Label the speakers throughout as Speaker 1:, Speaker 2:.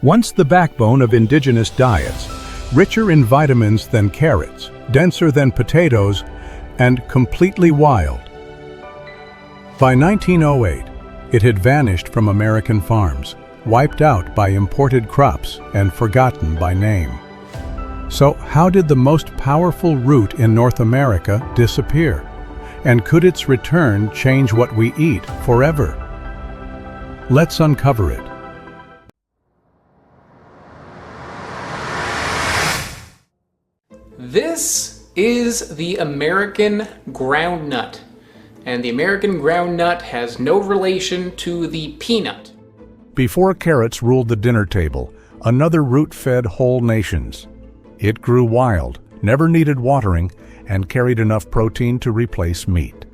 Speaker 1: Once the backbone of indigenous diets, richer in vitamins than carrots, denser than potatoes, and completely wild. By 1908, it had vanished from American farms, wiped out by imported crops and forgotten by name. So how did the most powerful root in North America disappear? And could its return change what we eat forever? Let's uncover it.
Speaker 2: This is the American groundnut, and the American groundnut has no relation to the peanut.
Speaker 1: Before carrots ruled the dinner table, another root fed whole nations. It grew wild, never needed watering, and carried enough protein to replace meat.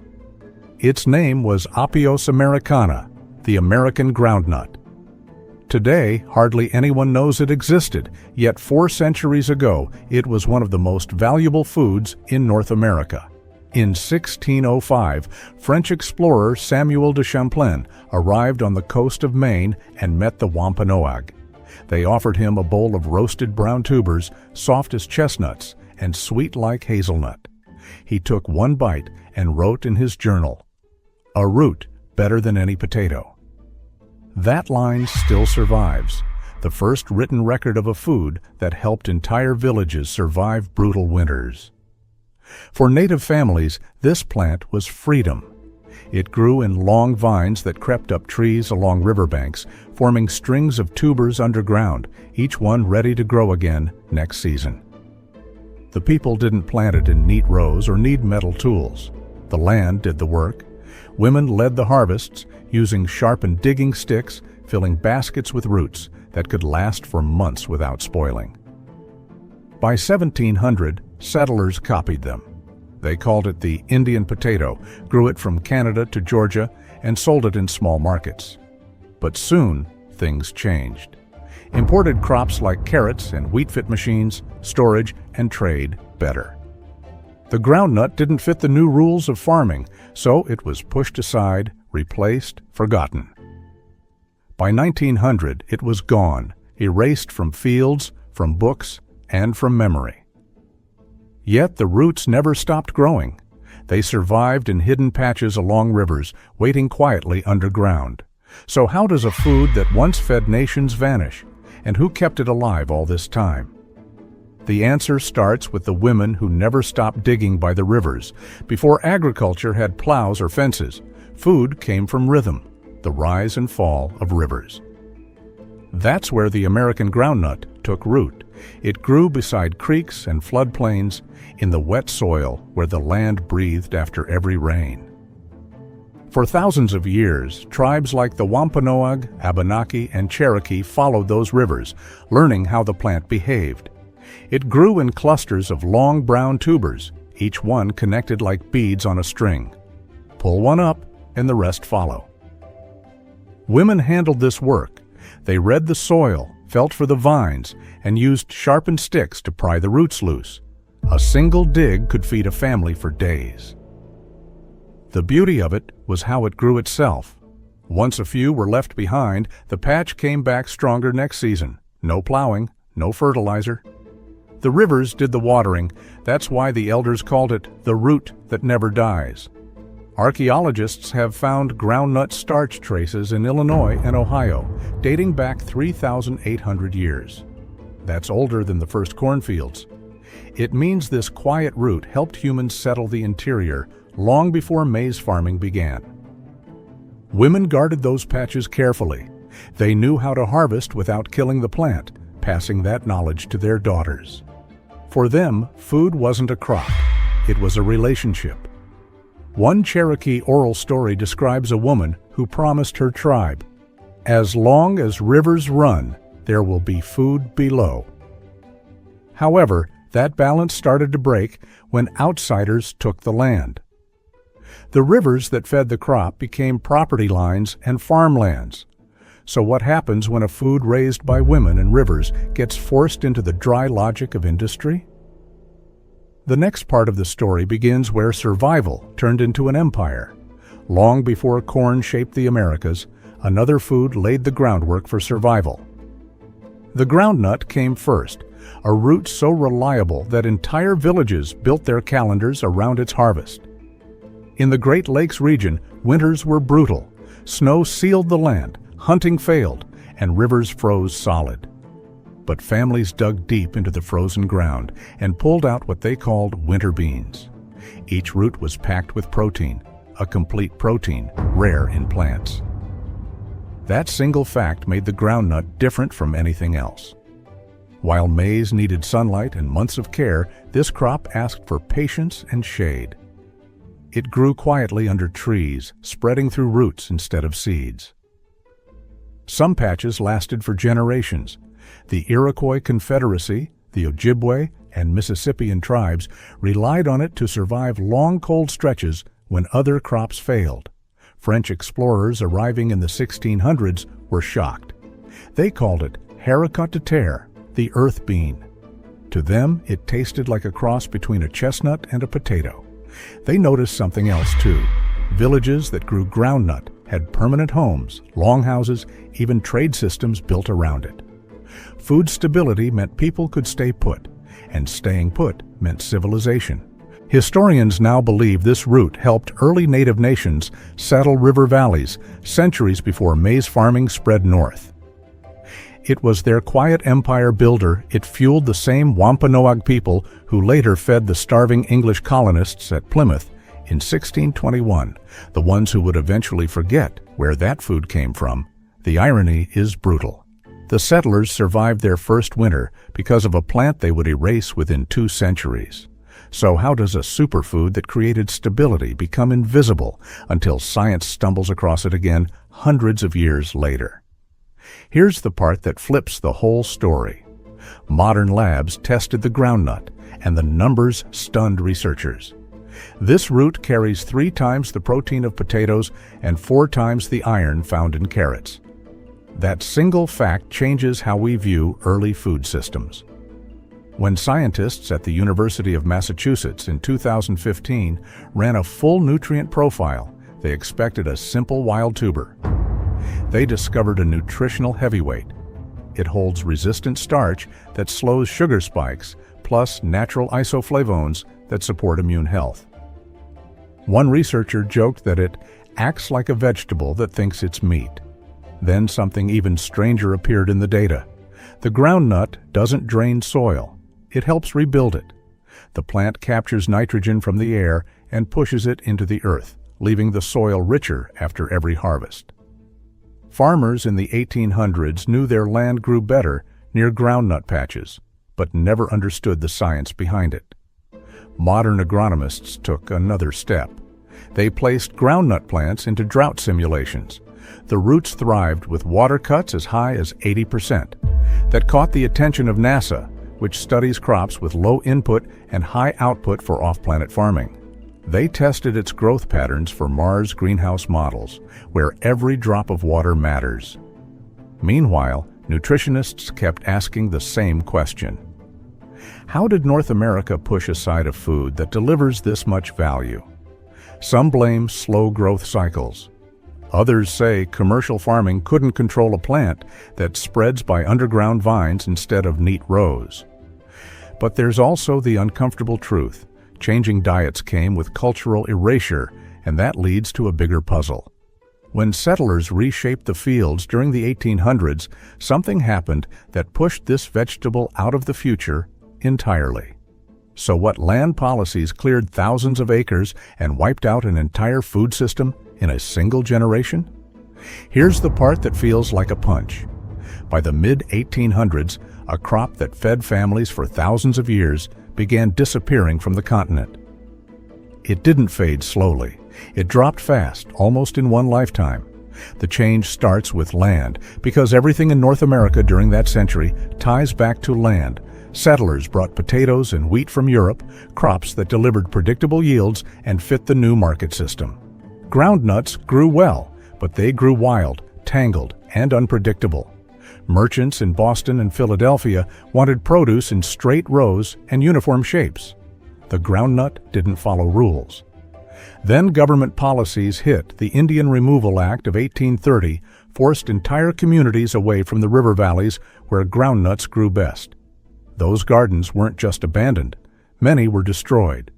Speaker 1: Its name was Apios americana, the American groundnut. Today, hardly anyone knows it existed, yet 4 centuries ago, it was one of the most valuable foods in North America. In 1605, French explorer Samuel de Champlain arrived on the coast of Maine and met the Wampanoag. They offered him a bowl of roasted brown tubers, soft as chestnuts, and sweet like hazelnut. He took one bite and wrote in his journal, "A root better than any potato." That line still survives, the first written record of a food that helped entire villages survive brutal winters. For native families, this plant was freedom. It grew in long vines that crept up trees along riverbanks, forming strings of tubers underground, each one ready to grow again next season. The people didn't plant it in neat rows or need metal tools. The land did the work. Women led the harvests, using sharpened digging sticks, filling baskets with roots that could last for months without spoiling. By 1700, settlers copied them. They called it the Indian potato, grew it from Canada to Georgia, and sold it in small markets. But soon, things changed. Imported crops like carrots and wheat fit machines, storage, and trade better. The groundnut didn't fit the new rules of farming, so it was pushed aside, replaced, forgotten. By 1900, it was gone, erased from fields, from books, and from memory. Yet the roots never stopped growing. They survived in hidden patches along rivers, waiting quietly underground. So how does a food that once fed nations vanish? And who kept it alive all this time? The answer starts with the women who never stopped digging by the rivers. Before agriculture had plows or fences, food came from rhythm, the rise and fall of rivers. That's where the American groundnut took root. It grew beside creeks and floodplains, in the wet soil where the land breathed after every rain. For thousands of years, tribes like the Wampanoag, Abenaki, and Cherokee followed those rivers, learning how the plant behaved. It grew in clusters of long brown tubers, each one connected like beads on a string. Pull one up, and the rest follow. Women handled this work. They read the soil, felt for the vines, and used sharpened sticks to pry the roots loose. A single dig could feed a family for days. The beauty of it was how it grew itself. Once a few were left behind, the patch came back stronger next season. No plowing, no fertilizer. The rivers did the watering. That's why the elders called it the root that never dies. Archaeologists have found groundnut starch traces in Illinois and Ohio, dating back 3,800 years. That's older than the first cornfields. It means this quiet root helped humans settle the interior long before maize farming began. Women guarded those patches carefully. They knew how to harvest without killing the plant, passing that knowledge to their daughters. For them, food wasn't a crop, it was a relationship. One Cherokee oral story describes a woman who promised her tribe, "As long as rivers run, there will be food below." However, that balance started to break when outsiders took the land. The rivers that fed the crop became property lines and farmlands. So what happens when a food raised by women and rivers gets forced into the dry logic of industry? The next part of the story begins where survival turned into an empire. Long before corn shaped the Americas, another food laid the groundwork for survival. The groundnut came first, a root so reliable that entire villages built their calendars around its harvest. In the Great Lakes region, winters were brutal. Snow sealed the land, hunting failed, and rivers froze solid. But families dug deep into the frozen ground and pulled out what they called winter beans. Each root was packed with protein, a complete protein, rare in plants. That single fact made the groundnut different from anything else. While maize needed sunlight and months of care, this crop asked for patience and shade. It grew quietly under trees, spreading through roots instead of seeds. Some patches lasted for generations. The Iroquois Confederacy, the Ojibwe, and Mississippian tribes relied on it to survive long cold stretches when other crops failed. French explorers arriving in the 1600s were shocked. They called it haricot de terre, the earth bean. To them, it tasted like a cross between a chestnut and a potato. They noticed something else too. Villages that grew groundnut had permanent homes, longhouses, even trade systems built around it. Food stability meant people could stay put, and staying put meant civilization. Historians now believe this root helped early native nations settle river valleys centuries before maize farming spread north. It was their quiet empire builder. It fueled the same Wampanoag people who later fed the starving English colonists at Plymouth in 1621, the ones who would eventually forget where that food came from. The irony is brutal. The settlers survived their first winter because of a plant they would erase within 2 centuries. So how does a superfood that created stability become invisible until science stumbles across it again hundreds of years later? Here's the part that flips the whole story. Modern labs tested the groundnut, and the numbers stunned researchers. This root carries 3 times the protein of potatoes and 4 times the iron found in carrots. That single fact changes how we view early food systems. When scientists at the University of Massachusetts in 2015 ran a full nutrient profile, they expected a simple wild tuber. They discovered a nutritional heavyweight. It holds resistant starch that slows sugar spikes, plus natural isoflavones that support immune health. One researcher joked that it acts like a vegetable that thinks it's meat. Then something even stranger appeared in the data. The groundnut doesn't drain soil. It helps rebuild it. The plant captures nitrogen from the air and pushes it into the earth, leaving the soil richer after every harvest. Farmers in the 1800s knew their land grew better near groundnut patches, but never understood the science behind it. Modern agronomists took another step. They placed groundnut plants into drought simulations. The roots thrived with water cuts as high as 80%. That caught the attention of NASA, which studies crops with low input and high output for off-planet farming. They tested its growth patterns for Mars greenhouse models, where every drop of water matters. Meanwhile, nutritionists kept asking the same question. How did North America push aside a food that delivers this much value? Some blame slow growth cycles. Others say commercial farming couldn't control a plant that spreads by underground vines instead of neat rows. But there's also the uncomfortable truth. Changing diets came with cultural erasure, and that leads to a bigger puzzle. When settlers reshaped the fields during the 1800s, something happened that pushed this vegetable out of the future entirely. So what land policies cleared thousands of acres and wiped out an entire food system in a single generation? Here's the part that feels like a punch. By the mid-1800s, a crop that fed families for thousands of years began disappearing from the continent. It didn't fade slowly. It dropped fast, almost in one lifetime. The change starts with land, because everything in North America during that century ties back to land. Settlers brought potatoes and wheat from Europe, crops that delivered predictable yields and fit the new market system. Groundnuts grew well, but they grew wild, tangled, and unpredictable. Merchants in Boston and Philadelphia wanted produce in straight rows and uniform shapes. The groundnut didn't follow rules. Then government policies hit. The Indian Removal Act of 1830 forced entire communities away from the river valleys where groundnuts grew best. Those gardens weren't just abandoned. Many were destroyed.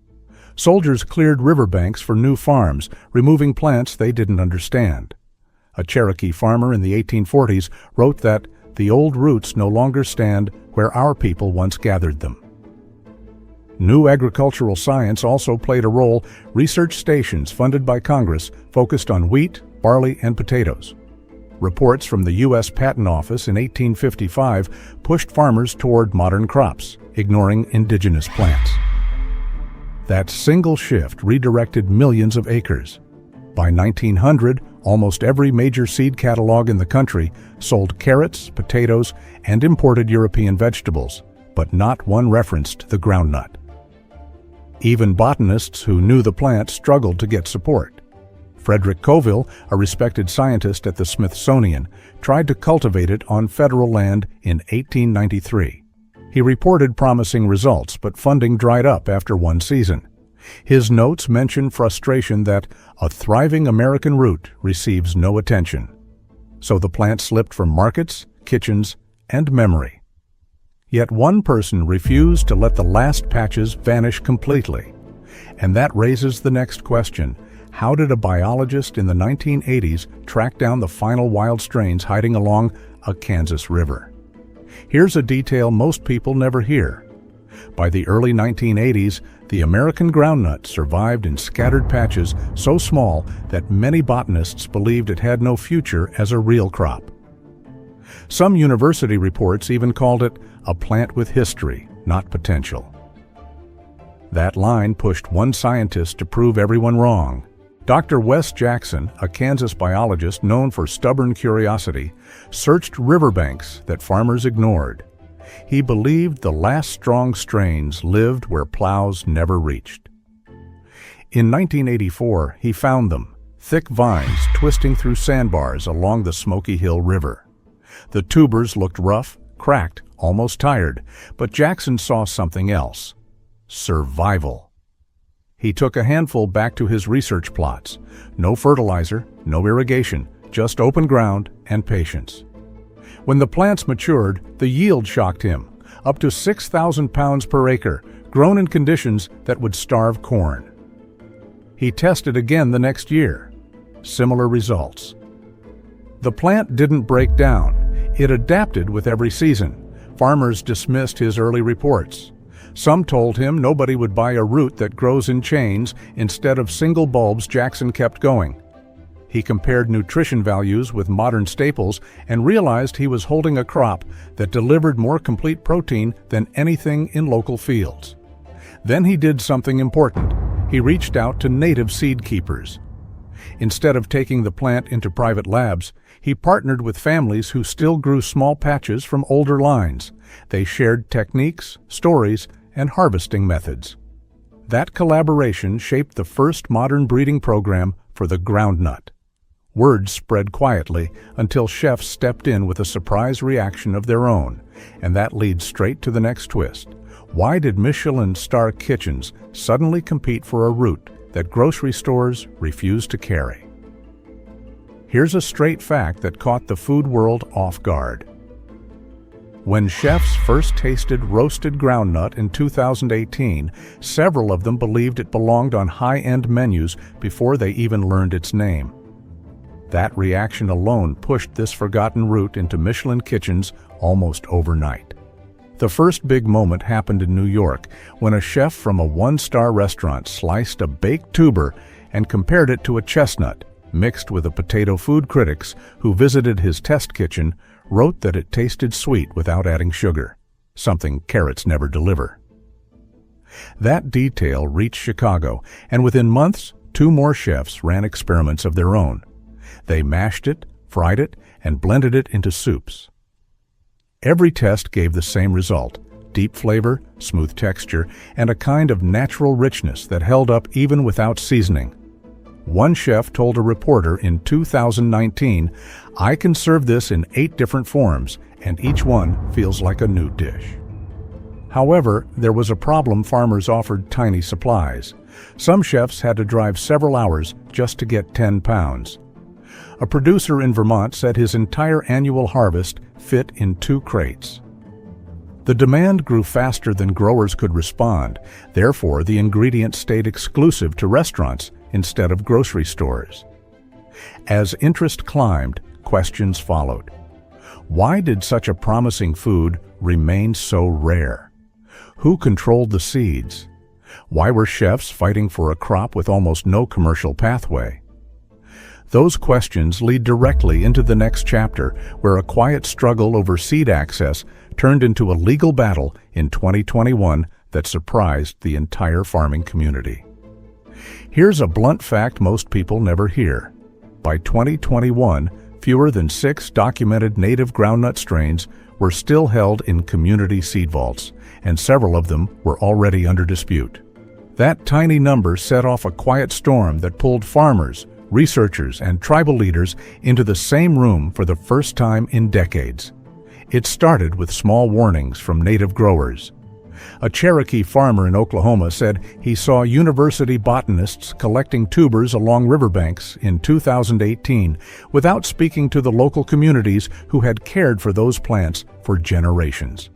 Speaker 1: Soldiers cleared riverbanks for new farms, removing plants they didn't understand. A Cherokee farmer in the 1840s wrote that the old roots no longer stand where our people once gathered them. New agricultural science also played a role. Research stations funded by Congress focused on wheat, barley, and potatoes. Reports from the U.S. Patent Office in 1855 pushed farmers toward modern crops, ignoring indigenous plants. That single shift redirected millions of acres. By 1900, almost every major seed catalog in the country sold carrots, potatoes, and imported European vegetables, but not one referenced the groundnut. Even botanists who knew the plant struggled to get support. Frederick Coville, a respected scientist at the Smithsonian, tried to cultivate it on federal land in 1893. He reported promising results, but funding dried up after one season. His notes mention frustration that a thriving American root receives no attention. So the plant slipped from markets, kitchens, and memory. Yet one person refused to let the last patches vanish completely. And that raises the next question. How did a biologist in the 1980s track down the final wild strains hiding along a Kansas river? Here's a detail most people never hear. By the early 1980s, the American groundnut survived in scattered patches so small that many botanists believed it had no future as a real crop. Some university reports even called it a plant with history, not potential. That line pushed one scientist to prove everyone wrong. Dr. Wes Jackson, a Kansas biologist known for stubborn curiosity, searched riverbanks that farmers ignored. He believed the last strong strains lived where plows never reached. In 1984, he found them, thick vines twisting through sandbars along the Smoky Hill River. The tubers looked rough, cracked, almost tired, but Jackson saw something else: survival. He took a handful back to his research plots. No fertilizer, no irrigation, just open ground and patience. When the plants matured, the yield shocked him, up to 6,000 pounds per acre, grown in conditions that would starve corn. He tested again the next year. Similar results. The plant didn't break down. It adapted with every season. Farmers dismissed his early reports. Some told him nobody would buy a root that grows in chains instead of single bulbs. Jackson kept going. He compared nutrition values with modern staples and realized he was holding a crop that delivered more complete protein than anything in local fields. Then he did something important. He reached out to native seed keepers. Instead of taking the plant into private labs, he partnered with families who still grew small patches from older lines. They shared techniques, stories, and harvesting methods. That collaboration shaped the first modern breeding program for the groundnut. Word spread quietly until chefs stepped in with a surprise reaction of their own, and that leads straight to the next twist. Why did Michelin star kitchens suddenly compete for a root that grocery stores refused to carry? Here's a straight fact that caught the food world off guard. When chefs first tasted roasted groundnut in 2018, several of them believed it belonged on high-end menus before they even learned its name. That reaction alone pushed this forgotten root into Michelin kitchens almost overnight. The first big moment happened in New York when a chef from a one-star restaurant sliced a baked tuber and compared it to a chestnut, mixed with a potato. Food critics who visited his test kitchen wrote that it tasted sweet without adding sugar, something carrots never deliver. That detail reached Chicago, and within months, 2 more chefs ran experiments of their own. They mashed it, fried it, and blended it into soups. Every test gave the same result: deep flavor, smooth texture, and a kind of natural richness that held up even without seasoning. One chef told a reporter in 2019, "I can serve this in 8 different forms, and each one feels like a new dish." However, there was a problem. Farmers offered tiny supplies. Some chefs had to drive several hours just to get 10 pounds. A producer in Vermont said his entire annual harvest fit in 2 crates. The demand grew faster than growers could respond. Therefore, the ingredient stayed exclusive to restaurants instead of grocery stores. As interest climbed, questions followed. Why did such a promising food remain so rare? Who controlled the seeds? Why were chefs fighting for a crop with almost no commercial pathway? Those questions lead directly into the next chapter, where a quiet struggle over seed access turned into a legal battle in 2021 that surprised the entire farming community. Here's a blunt fact most people never hear. By 2021, fewer than 6 documented native groundnut strains were still held in community seed vaults, and several of them were already under dispute. That tiny number set off a quiet storm that pulled farmers, researchers, and tribal leaders into the same room for the first time in decades. It started with small warnings from native growers. A Cherokee farmer in Oklahoma said he saw university botanists collecting tubers along riverbanks in 2018 without speaking to the local communities who had cared for those plants for generations.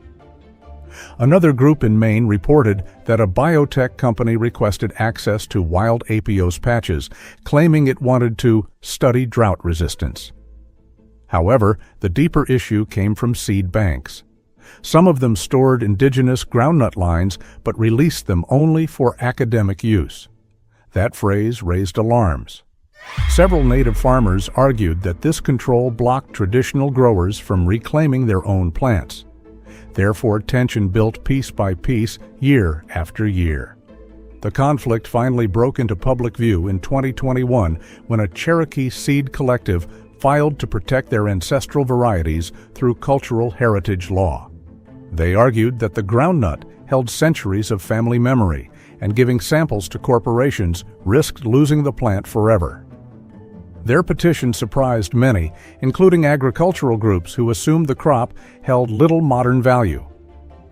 Speaker 1: Another group in Maine reported that a biotech company requested access to wild Apios patches, claiming it wanted to study drought resistance. However, the deeper issue came from seed banks. Some of them stored indigenous groundnut lines but released them only for academic use. That phrase raised alarms. Several native farmers argued that this control blocked traditional growers from reclaiming their own plants. Therefore, tension built piece by piece, year after year. The conflict finally broke into public view in 2021 when a Cherokee seed collective filed to protect their ancestral varieties through cultural heritage law. They argued that the groundnut held centuries of family memory, and giving samples to corporations risked losing the plant forever. Their petition surprised many, including agricultural groups who assumed the crop held little modern value.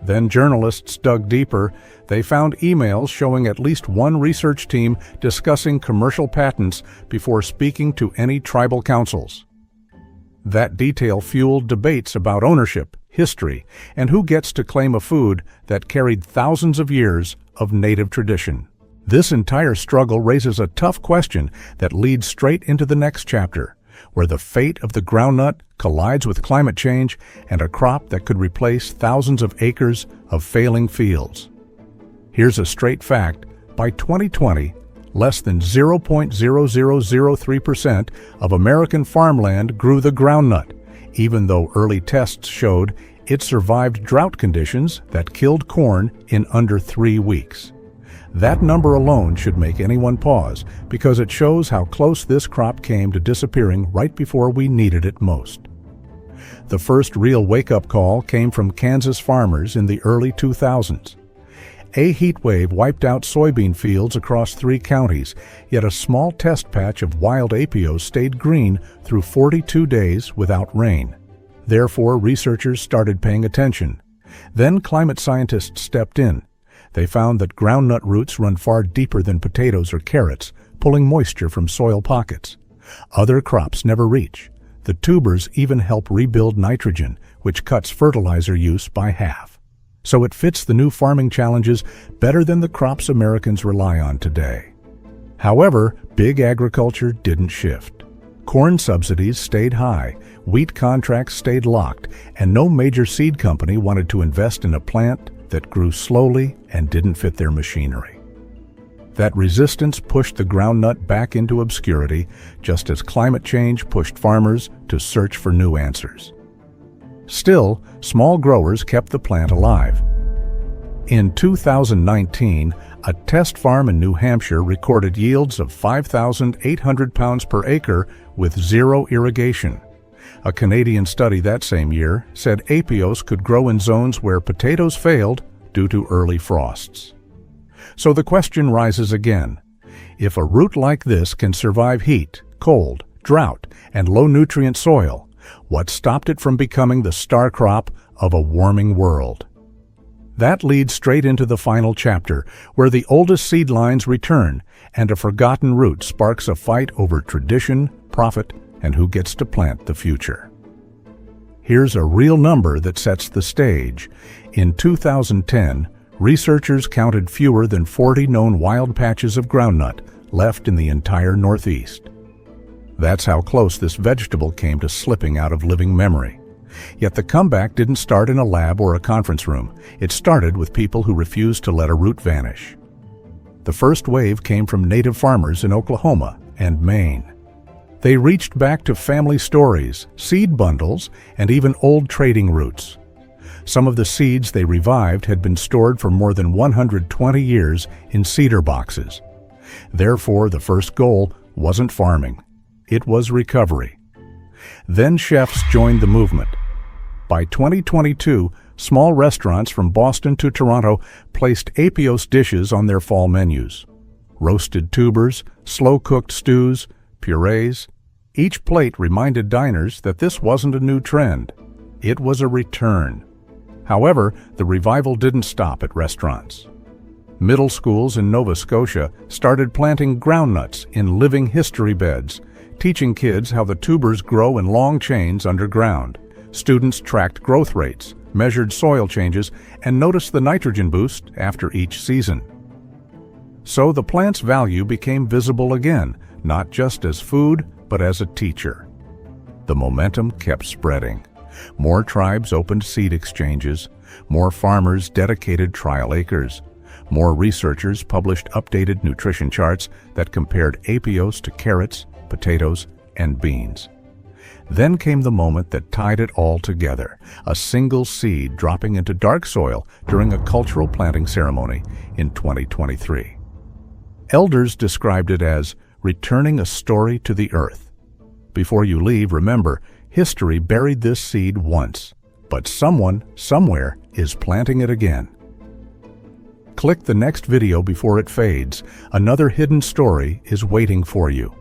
Speaker 1: Then journalists dug deeper. They found emails showing at least one research team discussing commercial patents before speaking to any tribal councils. That detail fueled debates about ownership, history, and who gets to claim a food that carried thousands of years of native tradition. This entire struggle raises a tough question that leads straight into the next chapter, where the fate of the groundnut collides with climate change and a crop that could replace thousands of acres of failing fields. Here's a straight fact: by 2020, less than 0.0003% of American farmland grew the groundnut, even though early tests showed it survived drought conditions that killed corn in under 3 weeks. That number alone should make anyone pause, because it shows how close this crop came to disappearing right before we needed it most. The first real wake-up call came from Kansas farmers in the early 2000s. A heat wave wiped out soybean fields across 3 counties, yet a small test patch of wild Apios stayed green through 42 days without rain. Therefore, researchers started paying attention. Then climate scientists stepped in. They found that groundnut roots run far deeper than potatoes or carrots, pulling moisture from soil pockets. Other crops never reach. The tubers even help rebuild nitrogen, which cuts fertilizer use by half. So it fits the new farming challenges better than the crops Americans rely on today. However, big agriculture didn't shift. Corn subsidies stayed high, wheat contracts stayed locked, and no major seed company wanted to invest in a plant that grew slowly and didn't fit their machinery. That resistance pushed the groundnut back into obscurity, just as climate change pushed farmers to search for new answers. Still, small growers kept the plant alive. In 2019, a test farm in New Hampshire recorded yields of 5,800 pounds per acre with 0 irrigation. A Canadian study that same year said Apios could grow in zones where potatoes failed due to early frosts. So the question rises again. If a root like this can survive heat, cold, drought, and low-nutrient soil, what stopped it from becoming the star crop of a warming world? That leads straight into the final chapter, where the oldest seed lines return and a forgotten root sparks a fight over tradition, profit, and who gets to plant the future. Here's a real number that sets the stage. In 2010, researchers counted fewer than 40 known wild patches of groundnut left in the entire Northeast. That's how close this vegetable came to slipping out of living memory. Yet the comeback didn't start in a lab or a conference room. It started with people who refused to let a root vanish. The first wave came from native farmers in Oklahoma and Maine. They reached back to family stories, seed bundles, and even old trading routes. Some of the seeds they revived had been stored for more than 120 years in cedar boxes. Therefore, the first goal wasn't farming. It was recovery. Then chefs joined the movement. By 2022, small restaurants from Boston to Toronto placed Apios dishes on their fall menus. Roasted tubers, slow-cooked stews, purees. Each plate reminded diners that this wasn't a new trend. It was a return. However, the revival didn't stop at restaurants. Middle schools in Nova Scotia started planting groundnuts in living history beds, teaching kids how the tubers grow in long chains underground. Students tracked growth rates, measured soil changes, and noticed the nitrogen boost after each season. So the plant's value became visible again, not just as food, but as a teacher. The momentum kept spreading. More tribes opened seed exchanges, more farmers dedicated trial acres, more researchers published updated nutrition charts that compared Apios to carrots, potatoes, and beans. Then came the moment that tied it all together, a single seed dropping into dark soil during a cultural planting ceremony in 2023. Elders described it as returning a story to the earth. Before you leave, remember, history buried this seed once, but someone, somewhere, is planting it again. Click the next video before it fades. Another hidden story is waiting for you.